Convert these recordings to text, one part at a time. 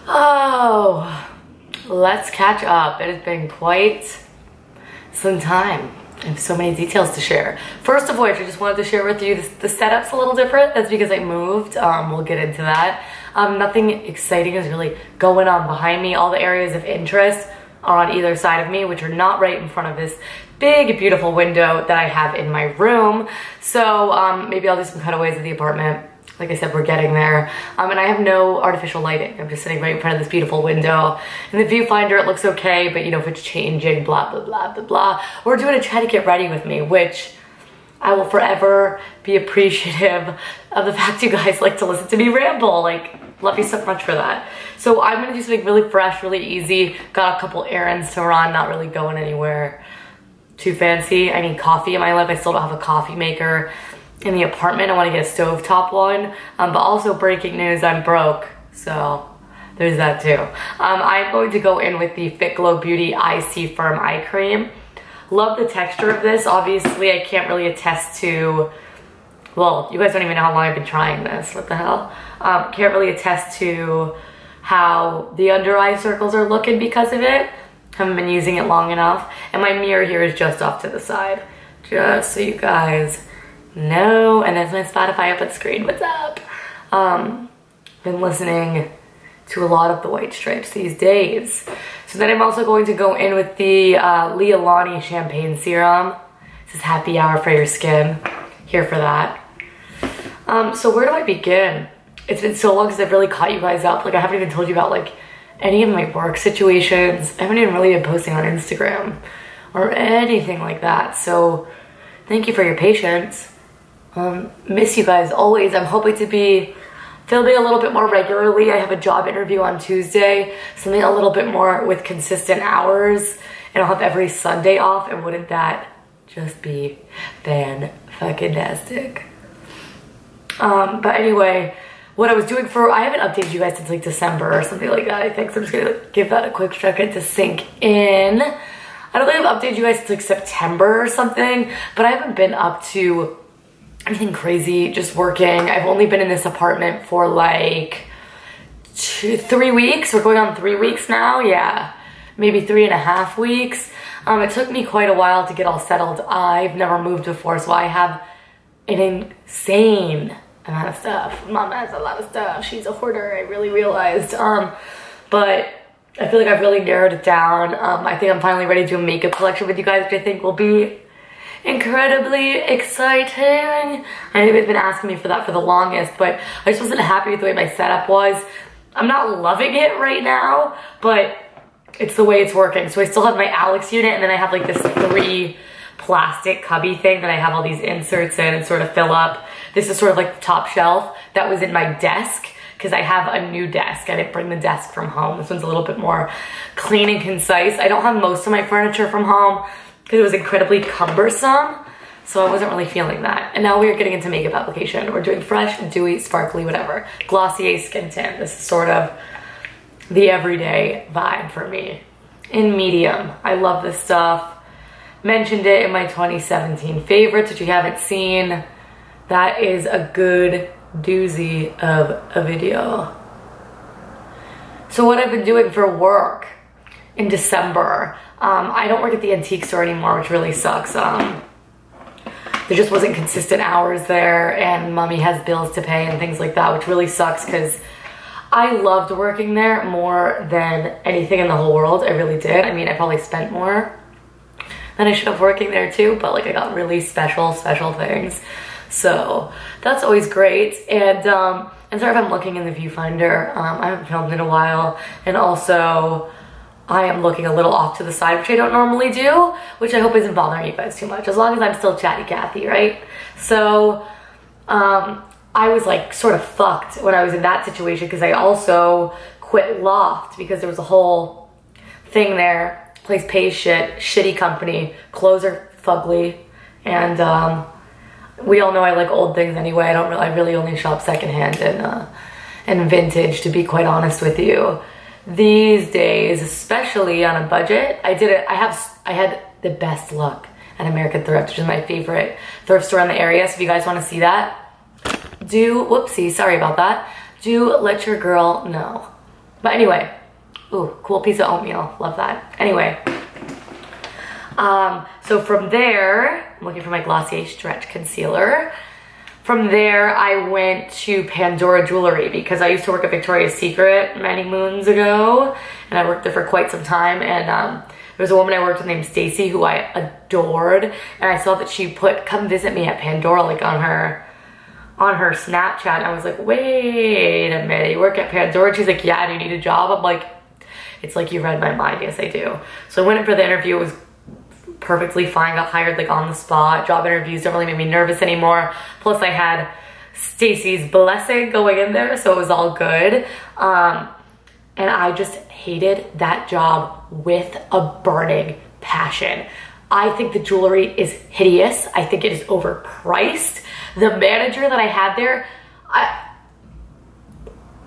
Oh, let's catch up. It has been quite some time. I have so many details to share. First of which, I just wanted to share with you, the setup's a little different. That's because I moved. We'll get into that. Nothing exciting is really going on behind me. All the areas of interest are on either side of me, which are not right in front of this big, beautiful window that I have in my room. So maybe I'll do some cutaways of the apartment. Like I said, we're getting there. And I have no artificial lighting. I'm just sitting right in front of this beautiful window. In the viewfinder, it looks okay, but you know, if it's changing, blah, blah, blah, blah, blah. We're doing a try to get ready with me, which I will forever be appreciative of the fact you guys like to listen to me ramble. Like, love you so much for that. So I'm gonna do something really fresh, really easy. Got a couple errands to run, not really going anywhere too fancy. I need coffee in my life. I still don't have a coffee maker in the apartment. I want to get a stovetop one, but also breaking news, I'm broke, so there's that too. I'm going to go in with the Fit Glow Beauty IC Firm Eye Cream. Love the texture of this. Obviously, I can't really attest to, well, you guys don't even know how long I've been trying this. What the hell? Can't really attest to how the under eye circles are looking because of it. Haven't been using it long enough. And my mirror here is just off to the side, just so you guys know. And there's my Spotify up on screen. What's up? Been listening to a lot of the White Stripes these days. So then I'm also going to go in with the Leilani Champagne Serum. This is happy hour for your skin. Here for that. So where do I begin? It's been so long since I've really caught you guys up. Like, I haven't even told you about like any of my work situations. I haven't even really been posting on Instagram or anything like that. So thank you for your patience. Miss you guys always. I'm hoping to be filming a little bit more regularly. I have a job interview on Tuesday, something a little bit more with consistent hours, and I'll have every Sunday off, and wouldn't that just be fan-fucking-tastic? But anyway, what I was doing I haven't updated you guys since like December or something like that, I think, so I'm just gonna like, give that a quick second to sink in. I don't think I've updated you guys since like September or something, but I haven't been up to anything crazy, just working. I've only been in this apartment for like 3 weeks. We're going on 3 weeks now, yeah. Maybe 3.5 weeks. It took me quite a while to get all settled. I've never moved before, so I have an insane amount of stuff. Mom has a lot of stuff. She's a hoarder, I really realized. But I feel like I've really narrowed it down. I think I'm finally ready to do a makeup collection with you guys, which I think will be incredibly exciting. I know you've been asking me for that for the longest, but I just wasn't happy with the way my setup was. I'm not loving it right now, but it's the way it's working. So I still have my Alex unit, and then I have like this 3 plastic cubby thing that I have all these inserts in and sort of fill up. This is sort of like the top shelf that was in my desk, because I have a new desk. I didn't bring the desk from home. This one's a little bit more clean and concise. I don't have most of my furniture from home because it was incredibly cumbersome, so I wasn't really feeling that. And now we are getting into makeup application. We're doing fresh, dewy, sparkly, whatever. Glossier skin tint. This is sort of the everyday vibe for me. In medium. I love this stuff. Mentioned it in my 2017 favorites, which you haven't seen. That is a good doozy of a video. So what I've been doing for work in December, I don't work at the antique store anymore, which really sucks. There just wasn't consistent hours there, and mommy has bills to pay and things like that, which really sucks because I loved working there more than anything in the whole world. I really did. I mean, I probably spent more than I should have working there too, but like I got really special things. So that's always great. And sorry if I'm looking in the viewfinder. I haven't filmed in a while, and also I am looking a little off to the side, which I don't normally do, which I hope isn't bothering you guys too much, as long as I'm still chatty Cathy, right? So I was like sort of fucked when I was in that situation, because I also quit Loft because there was a whole thing there. Place pays shit, shitty company, clothes are fugly, and we all know I like old things anyway. I really only shop secondhand and vintage, to be quite honest with you. These days, especially on a budget, I had the best luck at American Thrift, which is my favorite thrift store in the area. So if you guys want to see that, whoopsie, sorry about that. Do let your girl know. But anyway, ooh, cool piece of oatmeal, love that. Anyway, so from there, I'm looking for my Glossier Stretch Concealer. From there, I went to Pandora Jewelry because I used to work at Victoria's Secret many moons ago, and I worked there for quite some time. And there was a woman I worked with named Stacy who I adored, and I saw that she put "come visit me at Pandora" like on her Snapchat. And I was like, wait a minute, you work at Pandora? And she's like, yeah, do you need a job? I'm like, it's like you read my mind. Yes, I do. So I went in for the interview. It was perfectly fine. Got hired like on the spot. Job interviews don't really make me nervous anymore. Plus I had Stacy's blessing going in there, so it was all good. And I just hated that job with a burning passion. I think the jewelry is hideous. I think it is overpriced. The manager that I had there,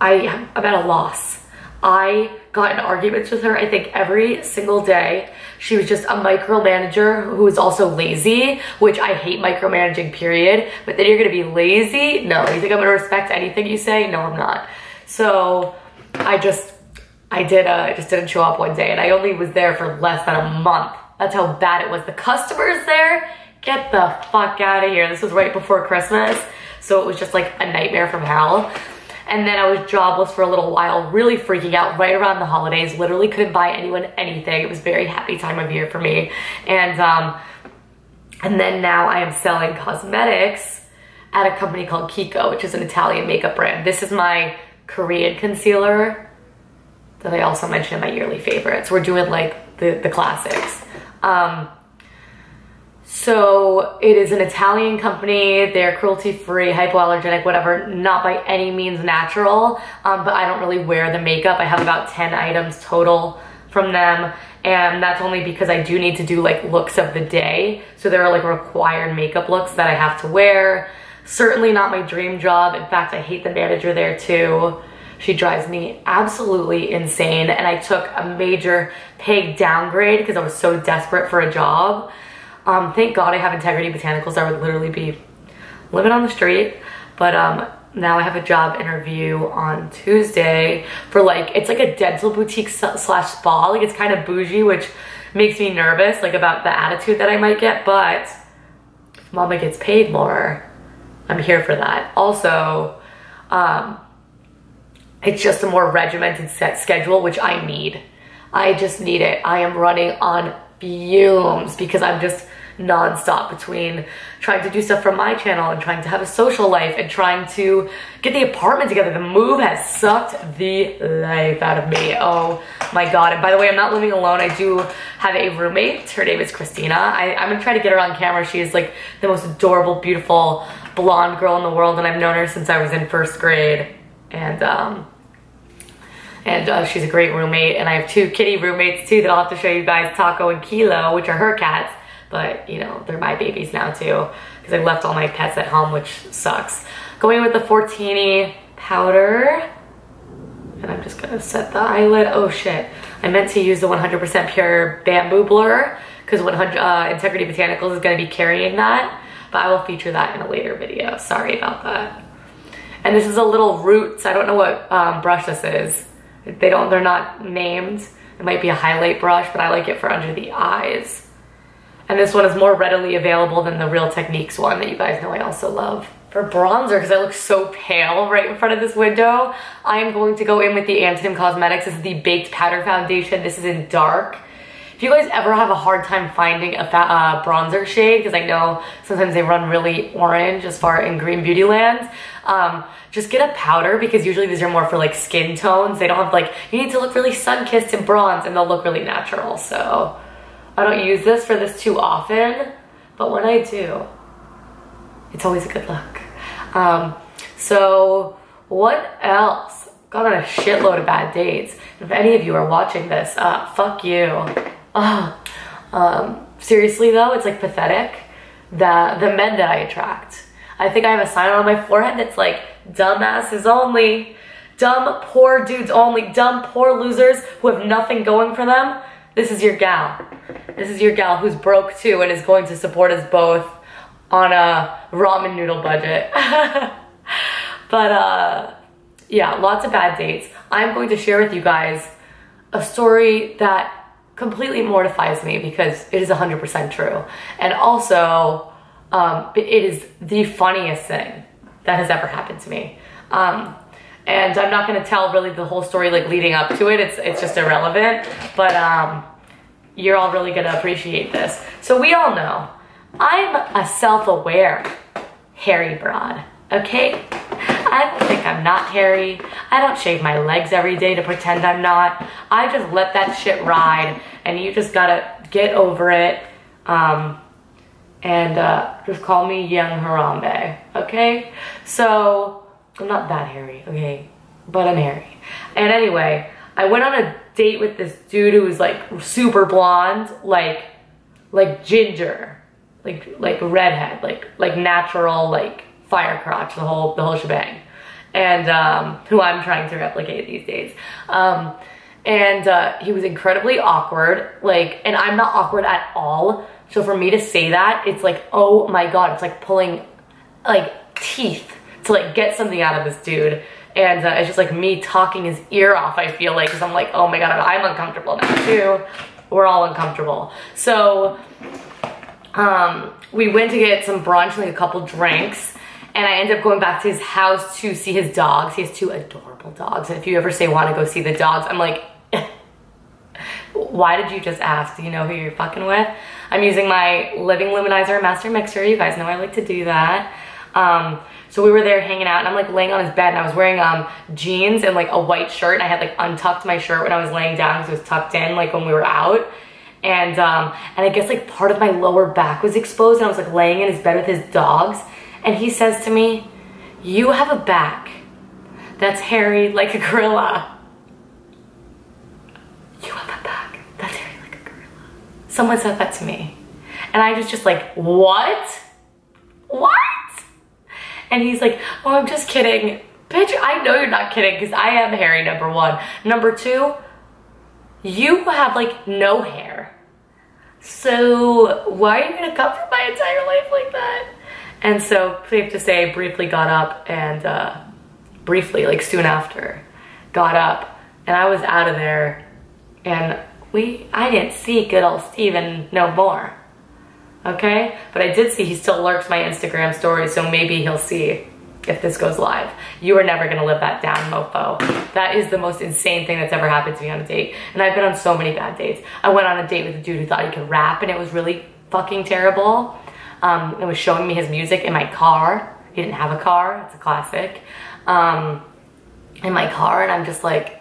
I'm at a loss. I got in arguments with her, I think, every single day. She was just a micromanager who was also lazy, which I hate micromanaging, period. But then you're gonna be lazy? No. You think I'm gonna respect anything you say? No, I'm not. So I just didn't show up one day, and I only was there for less than a month. That's how bad it was. The customers there, get the fuck out of here. This was right before Christmas, so it was just like a nightmare from hell. And then I was jobless for a little while, really freaking out right around the holidays. Literally couldn't buy anyone anything. It was a very happy time of year for me. And then now I am selling cosmetics at a company called Kiko, which is an Italian makeup brand. This is my Korean concealer that I also mentioned in my yearly favorites. We're doing like the classics. So it is an Italian company. They're cruelty-free, hypoallergenic, whatever, not by any means natural, but I don't really wear the makeup. I have about 10 items total from them, and that's only because I do need to do like looks of the day. So there are like required makeup looks that I have to wear. Certainly not my dream job. In fact, I hate the manager there too. She drives me absolutely insane, and I took a major pay downgrade because I was so desperate for a job. Thank God I have Integrity Botanicals. I would literally be living on the street. But now I have a job interview on Tuesday for like, it's like a dental boutique slash spa. Like it's kind of bougie, which makes me nervous, like about the attitude that I might get. But if Mama gets paid more, I'm here for that. Also, it's just a more regimented set schedule, which I need. I just need it. I am running on fumes because I'm just non-stop between trying to do stuff for my channel and trying to have a social life and trying to get the apartment together. The move has sucked the life out of me. Oh my God. And by the way, I'm not living alone. I do have a roommate. Her name is Christina. I'm gonna try to get her on camera. She is like the most adorable, beautiful blonde girl in the world, and I've known her since I was in first grade. And she's a great roommate, and I have two kitty roommates too that I'll have to show you guys, Taco and Kilo, which are her cats, but you know, they're my babies now too, because I left all my pets at home, which sucks. Going with the Fortini powder, and I'm just gonna set the eyelid. Oh shit, I meant to use the 100% pure bamboo blur, because Integrity Botanicals is gonna be carrying that, but I will feature that in a later video. Sorry about that. And this is a little Roots. I don't know what brush this is. They're not named. It might be a highlight brush, but I like it for under the eyes. And this one is more readily available than the Real Techniques one that you guys know I also love. For bronzer, because I look so pale right in front of this window, I am going to go in with the Antonym Cosmetics. This is the Baked Powder Foundation. This is in dark. If you guys ever have a hard time finding a bronzer shade, because I know sometimes they run really orange as far in Green Beauty Land, just get a powder, because usually these are more for like skin tones. They don't have like, you need to look really sun-kissed and bronze, and they'll look really natural. So I don't use this for this too often, but when I do, it's always a good look. So what else? Got on a shitload of bad dates. If any of you are watching this, fuck you. Seriously though, it's like pathetic that the men that I attract. I think I have a sign on my forehead that's like, dumbasses only, dumb poor dudes only, dumb poor losers who have nothing going for them. This is your gal. This is your gal who's broke too and is going to support us both on a ramen noodle budget. But yeah, lots of bad dates. I'm going to share with you guys a story that completely mortifies me because it is 100% true. And also, it is the funniest thing that has ever happened to me. And I'm not gonna tell really the whole story like leading up to it. It's just irrelevant, but you're all really gonna appreciate this. So we all know, I'm a self-aware hairy broad, okay? I don't think I'm not hairy. I don't shave my legs every day to pretend I'm not. I just let that shit ride, and you just gotta get over it. Just call me Young Harambe, okay? So, I'm not that hairy, okay? But I'm hairy. And anyway, I went on a date with this dude who was like super blonde, like ginger, like redhead, like natural, like fire crotch, the whole shebang. And who I'm trying to replicate these days. He was incredibly awkward, like, and I'm not awkward at all. So for me to say that, it's like, oh my God, it's like pulling like teeth to like get something out of this dude. And it's just like me talking his ear off, I feel like, because I'm like, oh my God, I'm uncomfortable now too. We're all uncomfortable. So we went to get some brunch, like a couple drinks, and I ended up going back to his house to see his dogs. He has 2 adorable dogs. And if you ever say want to go see the dogs, I'm like, why did you just ask? Do you know who you're fucking with? I'm using my Living Luminizer Master Mixer. You guys know I like to do that. So we were there hanging out, and I'm like laying on his bed, and I was wearing jeans and like a white shirt, and I had like untucked my shirt when I was laying down because it was tucked in like when we were out. And I guess like part of my lower back was exposed, and I was like laying in his bed with his dogs, and he says to me, "You have a back that's hairy like a gorilla." You have a back that's hairy like a gorilla. Someone said that to me. And I was just like, what? What? And he's like, oh, I'm just kidding. Bitch, I know you're not kidding because I am hairy, number 1. Number 2, you have like no hair. So why are you gonna cover my entire life like that? And so safe to say, I briefly got up and briefly, like soon after, got up and I was out of there, and I didn't see good old Steven no more. Okay? But I did see he still lurks my Instagram stories, so maybe he'll see if this goes live. You are never gonna live that down, mofo. That is the most insane thing that's ever happened to me on a date. And I've been on so many bad dates. I went on a date with a dude who thought he could rap, and it was really fucking terrible. It was showing me his music in my car. He didn't have a car, it's a classic. In my car, and I'm just like,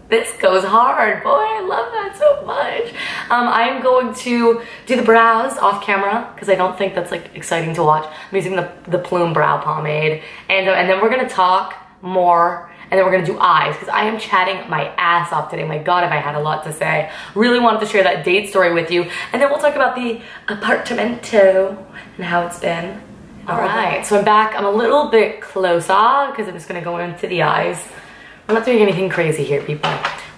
this goes hard, boy, I love that so much. I am going to do the brows off camera because I don't think that's like exciting to watch. I'm using the Plume brow pomade, and then we're gonna talk more, and then we're gonna do eyes because I am chatting my ass off today. My God, if I had a lot to say. Really wanted to share that date story with you, and then we'll talk about the apartamento and how it's been. All right, so I'm back. I'm a little bit closer because I'm just gonna go into the eyes. We're not doing anything crazy here, people.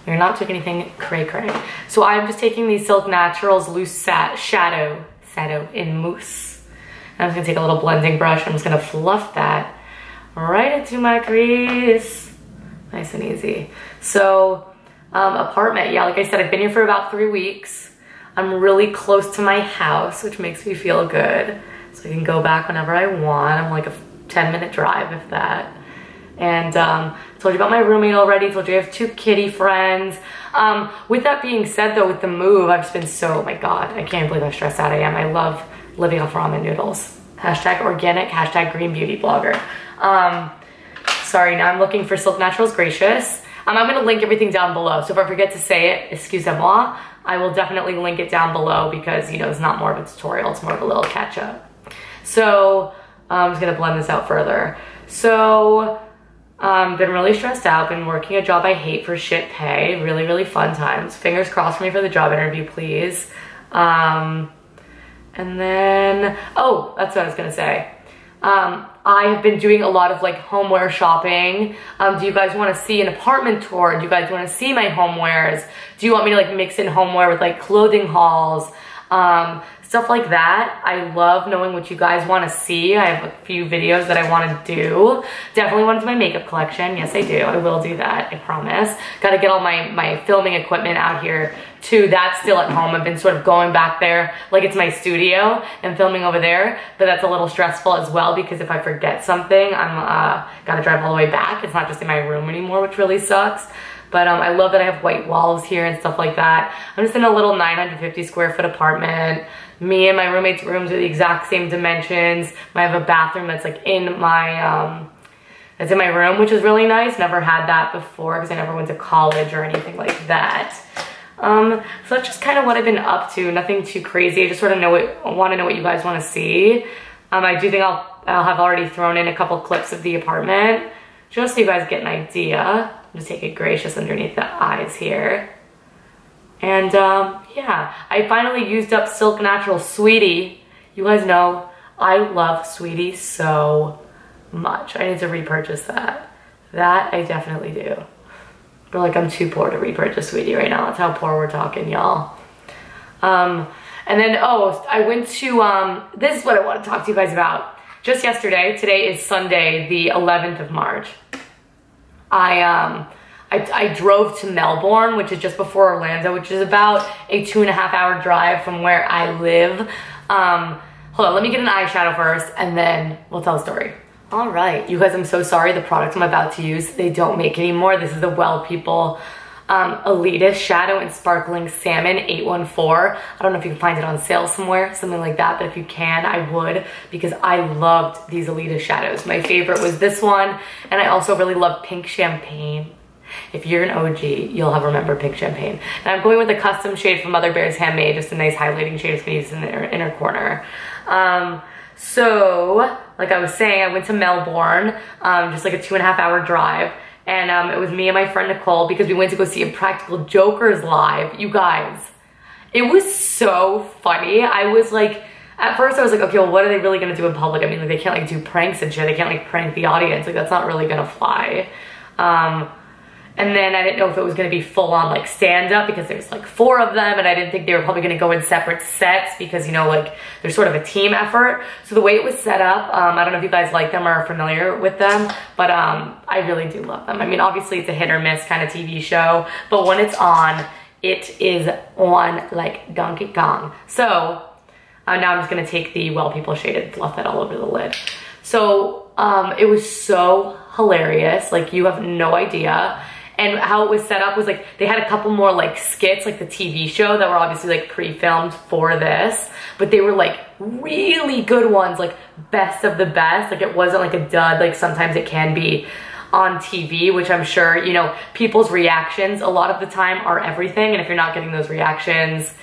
We're not doing anything cray-cray. So I'm just taking these Silk Naturals Loose Shadow in Mousse. And I'm just gonna take a little blending brush. I'm just gonna fluff that right into my crease. Nice and easy. So, apartment, yeah, like I said, I've been here for about 3 weeks. I'm really close to my house, which makes me feel good. So I can go back whenever I want. I'm like a 10-minute drive, if that. And told you about my roommate already, told you I have 2 kitty friends. With that being said though, with the move, I've just been so, oh my God, I can't believe how stressed out I am. I love living off ramen noodles. Hashtag organic, hashtag green beauty blogger. Sorry, now I'm looking for Silk Naturals Gracious. I'm gonna link everything down below. So if I forget to say it, excusez-moi, I will definitely link it down below because, you know, it's not more of a tutorial, it's more of a little catch up. So I'm just gonna blend this out further. So, been really stressed out, been working a job I hate for shit pay. Really, really fun times. Fingers crossed for me for the job interview, please. And then, oh, that's what I was gonna say. I have been doing a lot of like homeware shopping. Do you guys wanna see an apartment tour? Do you guys wanna see my homewares? Do you want me to like mix in homeware with like clothing hauls? stuff like that. I love knowing what you guys want to see. I have a few videos that I want to do. Definitely want to do my makeup collection. Yes, I do. I will do that, I promise. Got to get all my filming equipment out here too. That's still at home. I've been sort of going back there like it's my studio and filming over there, but that's a little stressful as well because if I forget something, I'm gotta drive all the way back. It's not just in my room anymore, which really sucks. But I love that I have white walls here and stuff like that. I'm just in a little 950 square foot apartment. Me and my roommate's rooms are the exact same dimensions. I have a bathroom that's like in my, that's in my room, which is really nice. Never had that before because I never went to college or anything like that. So that's just kind of what I've been up to. Nothing too crazy. I just sort of want to know what you guys want to see. I do think I'll have already thrown in a couple clips of the apartment just so you guys get an idea. Just take it gracious underneath the eyes here. And yeah, I finally used up Silk Natural Sweetie. You guys know I love Sweetie so much. I need to repurchase that. That I definitely do. But like I'm too poor to repurchase Sweetie right now. That's how poor we're talking, y'all. And then, oh, I went to, this is what I want to talk to you guys about. Just yesterday, today is Sunday, the 11th of March. I drove to Melbourne, which is just before Orlando, which is about a 2.5-hour drive from where I live. Hold on, let me get an eyeshadow first and then we'll tell a story. All right, you guys, I'm so sorry. The product I'm about to use, they don't make anymore. This is the Well People Elitist Shadow and Sparkling Salmon 814. I don't know if you can find it on sale somewhere, something like that, but if you can, I would, because I loved these Elitist shadows. My favorite was this one, and I also really love Pink Champagne. If you're an OG, you'll have remembered Pink Champagne. And I'm going with a custom shade from Mother Bear's Handmade, just a nice highlighting shade. It's gonna use in the inner corner. So, like I was saying, I went to Melbourne, just like a 2.5-hour drive. And it was me and my friend Nicole because we went to go see Impractical Jokers live. You guys, it was so funny. I was like, at first I was like, okay, well, what are they really gonna do in public? I mean, like they can't like do pranks and shit. They can't like prank the audience. Like that's not really gonna fly. And then I didn't know if it was gonna be full on like stand up because there's like 4 of them and I didn't think they were probably gonna go in separate sets because, you know, like there's sort of a team effort. So the way it was set up, I don't know if you guys like them or are familiar with them, but I really do love them. I mean, obviously it's a hit or miss kind of TV show, but when it's on, it is on like Donkey Kong. So now I'm just gonna take the Well People shade and fluff that all over the lid. So it was so hilarious, like you have no idea. And how it was set up was like, they had a couple more like skits, like the TV show that were obviously like pre-filmed for this, but they were like really good ones, like best of the best. Like it wasn't like a dud, like sometimes it can be on TV, which I'm sure, you know, people's reactions a lot of the time are everything. And if you're not getting those reactions,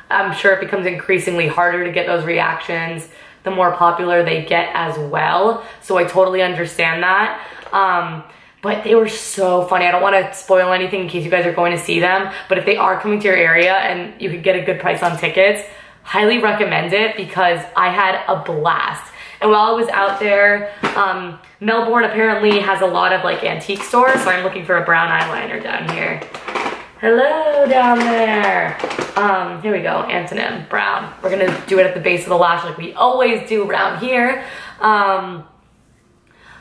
I'm sure it becomes increasingly harder to get those reactions the more popular they get as well. So I totally understand that. But they were so funny. I don't want to spoil anything in case you guys are going to see them, but if they are coming to your area and you could get a good price on tickets, highly recommend it because I had a blast. And while I was out there, Melbourne apparently has a lot of like antique stores, so I'm looking for a brown eyeliner down here. Hello down there. Here we go, antonym, brown. We're gonna do it at the base of the lash like we always do around here.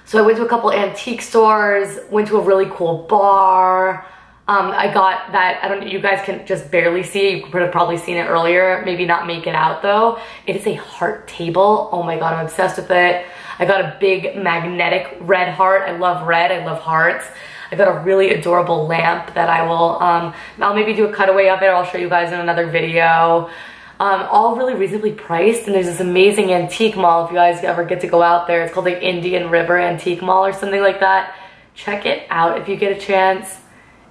So I went to a couple antique stores, went to a really cool bar. I got that, I don't know, you guys can just barely see, you could have probably seen it earlier, maybe not make it out though. It is a heart table. Oh my God, I'm obsessed with it. I got a big magnetic red heart. I love red, I love hearts. I got a really adorable lamp that I will, I'll maybe do a cutaway of it, or I'll show you guys in another video. All really reasonably priced, and there's this amazing antique mall if you guys ever get to go out there. It's called like Indian River Antique Mall or something like that. Check it out if you get a chance.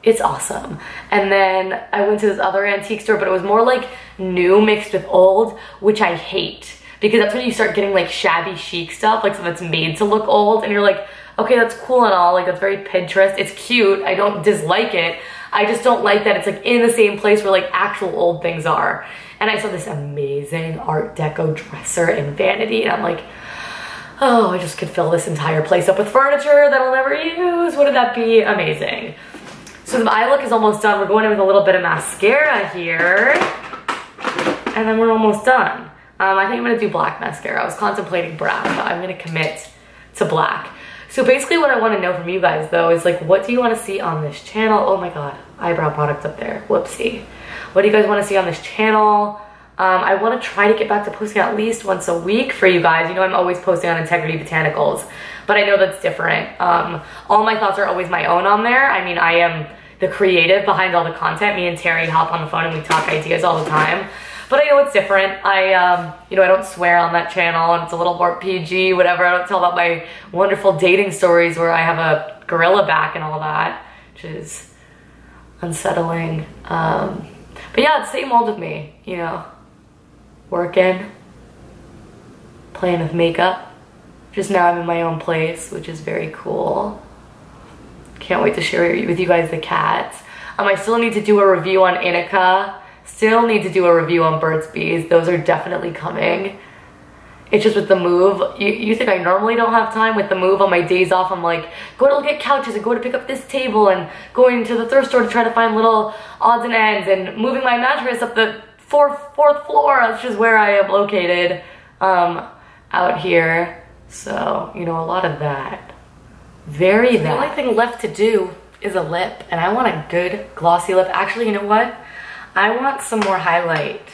It's awesome. And then I went to this other antique store, but it was more like new mixed with old, which I hate because that's when you start getting like shabby chic stuff, like stuff that's made to look old, and you're like, okay, that's cool and all, like that's very Pinterest. It's cute, I don't dislike it. I just don't like that it's like in the same place where like actual old things are. And I saw this amazing Art Deco dresser in Vanity, and I'm like, oh, I just could fill this entire place up with furniture that I'll never use. Wouldn't that be amazing? So the eye look is almost done. We're going in with a little bit of mascara here, and then we're almost done. I think I'm gonna do black mascara. I was contemplating brown, but I'm gonna commit to black. So basically what I wanna know from you guys though is like, what do you wanna see on this channel? Oh my God, eyebrow product up there, whoopsie. What do you guys wanna see on this channel? I wanna try to get back to posting at least once a week for you guys. You know, I'm always posting on Integrity Botanicals, but I know that's different. All my thoughts are always my own on there. I mean, I am the creative behind all the content. Me and Terry hop on the phone and we talk ideas all the time. But I know it's different. You know, I don't swear on that channel and it's a little more PG, whatever. I don't tell about my wonderful dating stories where I have a gorilla back and all that, which is unsettling. But yeah, it's same old with me, you know. Working, playing with makeup. Just now I'm in my own place, which is very cool. Can't wait to share with you guys the cats. I still need to do a review on Inika. Still need to do a review on Burt's Bees. Those are definitely coming. It's just with the move. You think I normally don't have time with the move on my days off. I'm like, going to look at couches and going to pick up this table and going to the thrift store to try to find little odds and ends and moving my mattress up the fourth floor. That's just where I am located out here. So, you know, a lot of that. Very that. The only thing left to do is a lip, and I want a good glossy lip. Actually, you know what? I want some more highlight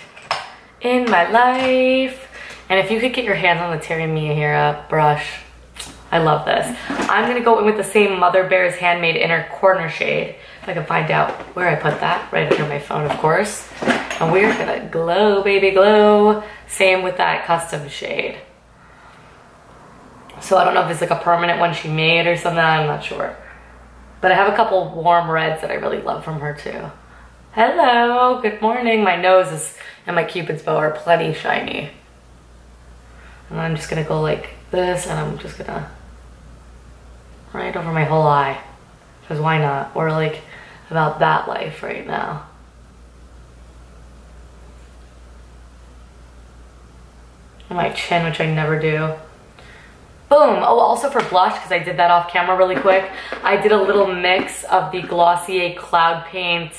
in my life. And if you could get your hands on the Terry Miyahira brush, I love this. I'm gonna go in with the same Mother Bear's Handmade Inner Corner shade. If I can find out where I put that, right under my phone, of course. And we're gonna glow, baby, glow. Same with that custom shade. So I don't know if it's like a permanent one she made or something, I'm not sure. But I have a couple warm reds that I really love from her too. Hello, good morning. My nose and my Cupid's bow are plenty shiny. And I'm just gonna go like this, and I'm just gonna right over my whole eye. Because why not? We're like about that life right now. And my chin, which I never do. Boom. Oh, also for blush, because I did that off camera really quick, I did a little mix of the Glossier Cloud Paint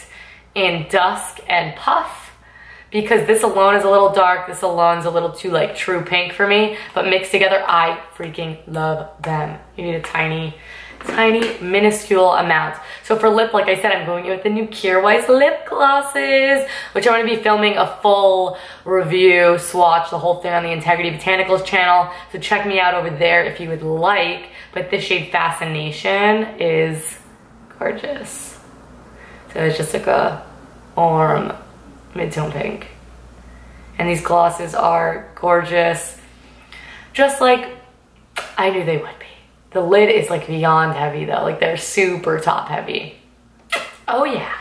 in Dusk and Puff, because this alone is a little dark, this alone is a little too like true pink for me, but mixed together, I freaking love them. You need a tiny minuscule amount. So for lip, like I said, I'm going in with the new Kjaer Weis lip glosses, which I'm going to be filming a full review, swatch, the whole thing on the Integrity Botanicals channel. So check me out over there if you would like. But this shade Fascination is gorgeous. So it's just like a warm mid-tone pink. And these glosses are gorgeous, just like I knew they would be. The lid is like beyond heavy though, like they're super top heavy. Oh yeah.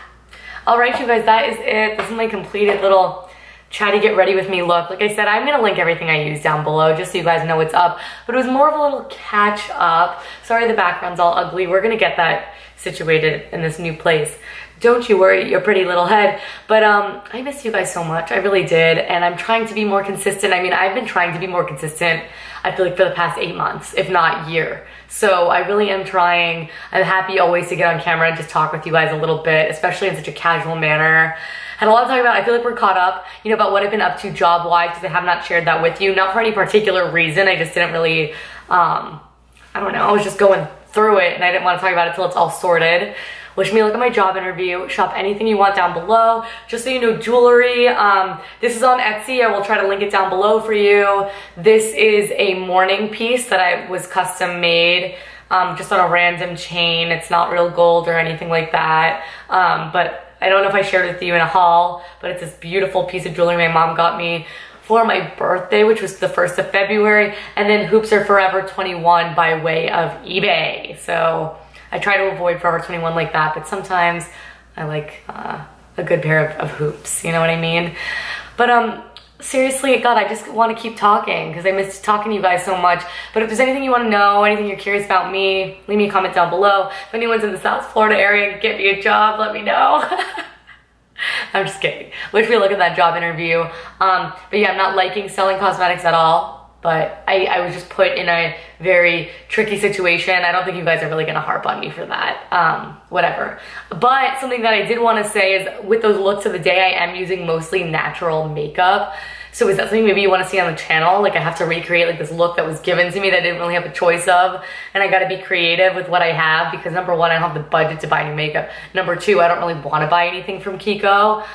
All right, you guys, that is it. This is my completed little chatty get ready with me look. Like I said, I'm gonna link everything I use down below just so you guys know what's up, but it was more of a little catch up. Sorry the background's all ugly. We're gonna get that situated in this new place. Don't you worry, your pretty little head. But I miss you guys so much. I really did. And I'm trying to be more consistent. I mean, I've been trying to be more consistent, I feel like, for the past 8 months, if not year. So I really am trying. I'm happy always to get on camera and just talk with you guys a little bit, especially in such a casual manner. Had a lot to talk about. I feel like we're caught up, you know, about what I've been up to job-wise, because I have not shared that with you. Not for any particular reason. I just didn't really, I don't know. I was just going through it and I didn't want to talk about it till it's all sorted. Wish me luck at my job interview. Shop anything you want down below. Just so you know, jewelry. This is on Etsy. I will try to link it down below for you. This is a morning piece that I was custom made, just on a random chain. It's not real gold or anything like that. But I don't know if I shared it with you in a haul, but it's this beautiful piece of jewelry my mom got me for my birthday, which was the 1st of February. And then Hoops Are Forever 21 by way of eBay. So I try to avoid Forever 21 like that, but sometimes I like a good pair of hoops, you know what I mean? But seriously, God, I just want to keep talking because I miss talking to you guys so much. But if there's anything you want to know, anything you're curious about me, leave me a comment down below. If anyone's in the South Florida area and get me a job, let me know. I'm just kidding. Wish me luck at that job interview. But yeah, I'm not liking selling cosmetics at all. But I was just put in a very tricky situation. I don't think you guys are really gonna harp on me for that. Whatever. But something that I did wanna say is with those looks of the day, I am using mostly natural makeup So is that something maybe you want to see on the channel? Like I have to recreate like this look that was given to me that I didn't really have a choice of, and I got to be creative with what I have because number one, I don't have the budget to buy new makeup. Number two, I don't really want to buy anything from Kiko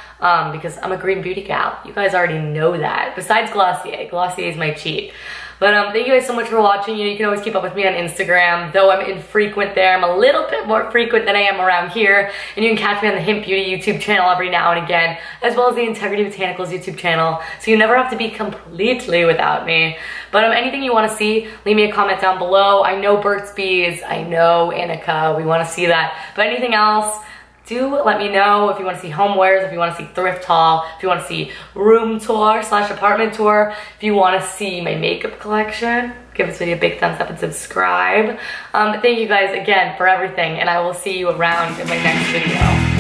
because I'm a green beauty gal. You guys already know that. Besides Glossier. Glossier is my cheat. But thank you guys so much for watching. You can always keep up with me on Instagram, though I'm infrequent there. I'm a little bit more frequent than I am around here. And you can catch me on the Hint Beauty YouTube channel every now and again, as well as the Integrity Botanicals YouTube channel. So you never have to be completely without me. But anything you want to see, leave me a comment down below. I know Burt's Bees, I know Annika, we want to see that. But anything else, do let me know if you want to see homewares, if you want to see thrift haul, if you want to see room tour / apartment tour, if you want to see my makeup collection. Give this video a big thumbs up and subscribe. Thank you guys again for everything, and I will see you around in my next video.